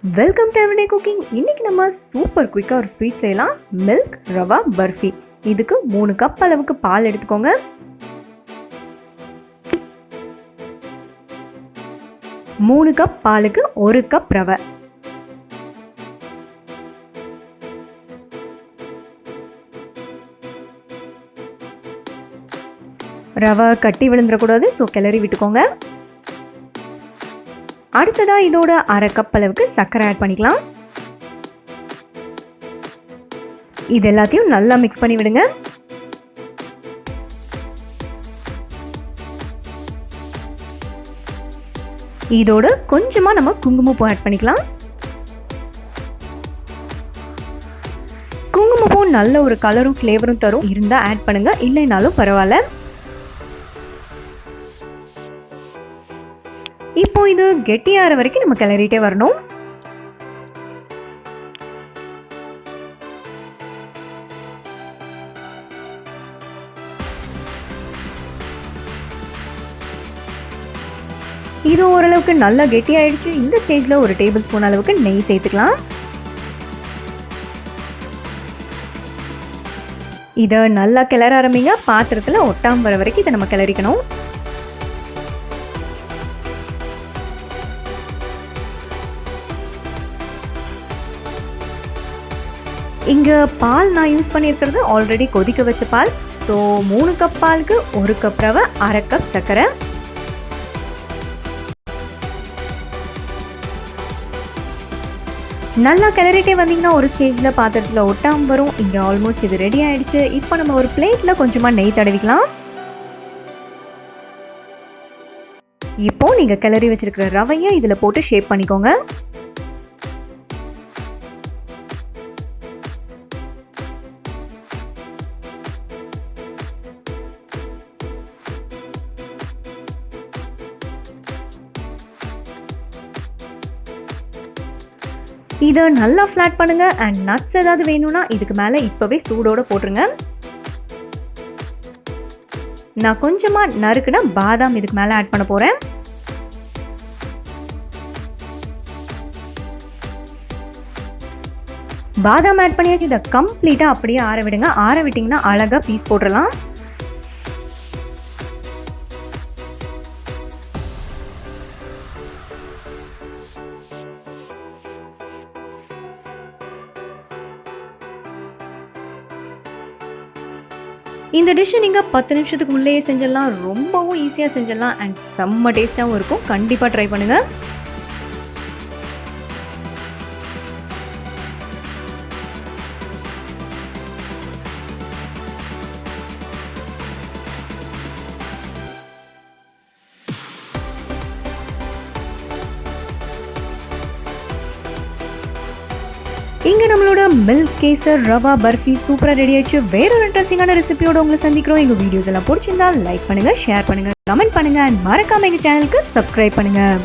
Welcome to everyday cooking. இன்னைக்கு நம்ம super குயிக்காக ஒரு ஸ்வீட் செய்யலாம். மில்க் ரவா பர்ஃபி. இதுக்கு 3 கப் அளவுக்கு பால் எடுத்துக்கோங்க. மூணு கப் பாலுக்கு 1 கப் ரவை. ரவை கட்டி விழுந்துடக்கூடாது, ஸோ கிளறி விட்டுக்கோங்க. அடுத்ததாக இதோட 1/2 கப் அளவுக்கு சர்க்கரை ஆட் பண்ணிக்கலாம். இது எல்லாத்தையும் நல்லா மிக்ஸ் பண்ணி விடுங்க. இதோட கொஞ்சமா நம்ம குங்குமப்பூ ஆட் பண்ணிக்கலாம். குங்குமப்பூ நல்ல ஒரு கலரும் ஃப்ளேவரும் தரும். இருந்தால் ஆட் பண்ணுங்க, இல்லைனாலும் பரவாயில்ல. இப்போ இது கெட்டியாகிற வரைக்கும் நம்ம கிளறிட்டே வரணும். இது ஓரளவுக்கு நல்லா கெட்டியாயிடுச்சு. இந்த ஸ்டேஜில் 1 டேபிள் ஸ்பூன் அளவுக்கு நெய் சேர்த்துக்கலாம். இதை நல்லா கிளற ஆரம்பிங்க. பாத்திரத்தில் ஒட்டாமல் வர வரைக்கும் இதை நம்ம கிளறிக்கணும். இங்கே பால் நான் யூஸ் பண்ணியிருக்கிறது ஆல்ரெடி கொதிக்க வச்ச பால். ஸோ 3 கப் பாலுக்கு 1 கப் ரவை, 1/2 கப் சர்க்கரை. நல்லா கிளறிட்டே வந்தீங்கன்னா ஒரு ஸ்டேஜில் பாத்திரத்தில் ஒட்டாமல் வரும். இங்கே ஆல்மோஸ்ட் இது ரெடி ஆகிடுச்சு. இப்போ நம்ம ஒரு பிளேட்டில் கொஞ்சமாக நெய் தடவிக்கலாம். இப்போ நீங்கள் கிளறி வச்சிருக்கிற ரவையை இதில் போட்டு ஷேப் பண்ணிக்கோங்க. இதை நல்லா ஃப்ளாட் பண்ணுங்க. அண்ட் நட்ஸ் ஏதாவது வேணும்னா இதுக்கு மேலே இப்போவே சூடோட போட்டுருங்க. நான் கொஞ்சமாக நறுக்குன பாதாம் இதுக்கு மேலே ஆட் பண்ண போகிறேன். பாதாம் ஆட் பண்ணியாச்சு. இதை கம்ப்ளீட்டாக அப்படியே ஆற விடுங்க. ஆற விட்டிங்கன்னா அழகாக பீஸ் போட்டுடலாம். இந்த டிஷ்ஷை நீங்கள் 10 நிமிஷத்துக்கு உள்ளேயே செஞ்சிடலாம். ரொம்பவும் ஈஸியாக செஞ்சிடலாம். அண்ட் செம்ம டேஸ்ட்டாகவும் இருக்கும். கண்டிப்பாக ட்ரை பண்ணுங்கள். இங்கே நம்மளோட மில்க் கேசர் ரவா பர்ஃபி சூப்பராக ரெடி ஆயிடுச்சு. வேற ஒரு இன்ட்ரெஸ்டிங்கான ரெசிபியோட உங்களை சந்திக்கிறோம். எங்கள் வீடியோஸ் எல்லாம் பிடிச்சிருந்தா லைக் பண்ணுங்கள், ஷேர் பண்ணுங்கள், கமெண்ட் பண்ணுங்கள். அண்ட் மறக்காம எங்கள் சேனலுக்கு சப்ஸ்கிரைப் பண்ணுங்கள்.